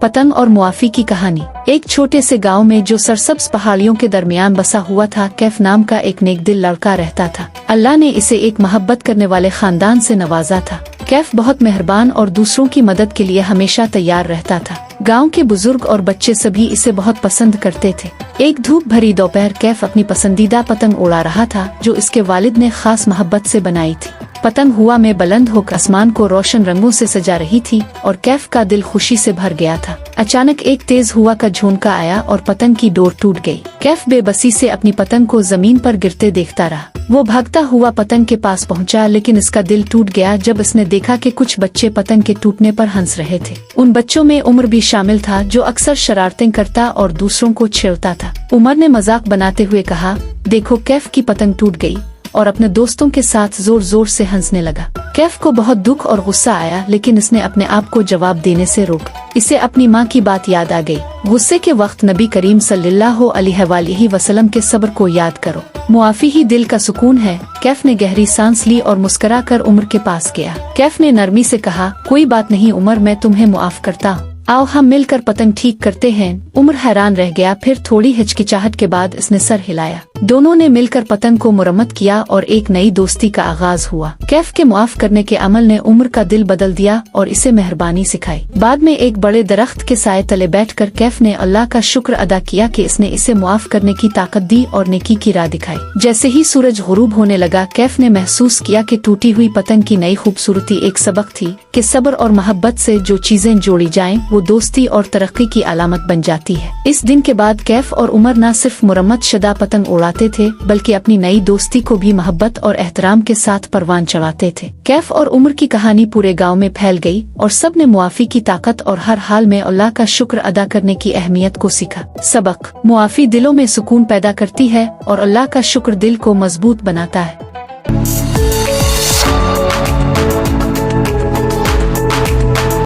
पतंग और मुआफी की कहानी। एक छोटे से गांव में जो सरसब्ज पहाड़ियों के दरमियान बसा हुआ था, कैफ नाम का एक नेक दिल लड़का रहता था। अल्लाह ने इसे एक मोहब्बत करने वाले खानदान से नवाजा था। कैफ बहुत मेहरबान और दूसरों की मदद के लिए हमेशा तैयार रहता था। गांव के बुजुर्ग और बच्चे सभी इसे बहुत पसंद करते थे। एक धूप भरी दोपहर कैफ अपनी पसंदीदा पतंग उड़ा रहा था, जो इसके वालिद ने खास मोहब्बत से बनाई थी। पतंग हवा में बुलंद होकर आसमान को रोशन रंगों से सजा रही थी और कैफ का दिल खुशी से भर गया था। अचानक एक तेज हवा का झोंका आया और पतंग की डोर टूट गई। कैफ बेबसी से अपनी पतंग को जमीन पर गिरते देखता रहा। वो भागता हुआ पतंग के पास पहुंचा, लेकिन इसका दिल टूट गया जब इसने देखा कि कुछ बच्चे पतंग के टूटने पर हंस रहे थे। उन बच्चों में उमर भी शामिल था, जो अक्सर शरारतें करता और दूसरों को छेड़ता था। उमर ने मजाक बनाते हुए कहा, देखो कैफ की पतंग टूट गई, और अपने दोस्तों के साथ जोर जोर से हंसने लगा। कैफ को बहुत दुख और गुस्सा आया, लेकिन इसने अपने आप को जवाब देने से रोका। इसे अपनी माँ की बात याद आ गई। गुस्से के वक्त नबी करीम सल्लल्लाहु अलैहि वसल्लम के सब्र को याद करो, मुआफी ही दिल का सुकून है। कैफ ने गहरी सांस ली और मुस्कुरा कर उमर के पास गया। कैफ ने नरमी से कहा, कोई बात नहीं उमर, मैं तुम्हें मुआफ करता हूँ, आओ हम मिलकर पतंग ठीक करते हैं। उमर हैरान रह गया, फिर थोड़ी हिचकिचाहट के बाद इसने सर हिलाया। दोनों ने मिलकर पतंग को मुरम्मत किया और एक नई दोस्ती का आगाज हुआ। कैफ के मुआफ करने के अमल ने उमर का दिल बदल दिया और इसे मेहरबानी सिखाई। बाद में एक बड़े दरख्त के साए तले बैठकर कैफ ने अल्लाह का शुक्र अदा किया कि इसने इसे मुआफ करने की ताकत दी और नेकी की राह दिखाई। जैसे ही सूरज गुरूब होने लगा, कैफ ने महसूस किया कि टूटी हुई पतंग की नई खूबसूरती एक सबक थी कि सब्र और मोहब्बत से जो चीजें जोड़ी जाएं, वो दोस्ती और तरक्की की अलामत बन जाती है। इस दिन के बाद कैफ और उमर न सिर्फ मुरम्मत शुदा पतंग उड़ाते थे, बल्कि अपनी नई दोस्ती को भी मोहब्बत और एहतराम के साथ परवान चढ़ाते थे। कैफ और उमर की कहानी पूरे गांव में फैल गई और सब ने मुआफी की ताकत और हर हाल में अल्लाह का शुक्र अदा करने की अहमियत को सीखा। सबक: मुआफी दिलों में सुकून पैदा करती है और अल्लाह का शुक्र दिल को मजबूत बनाता है।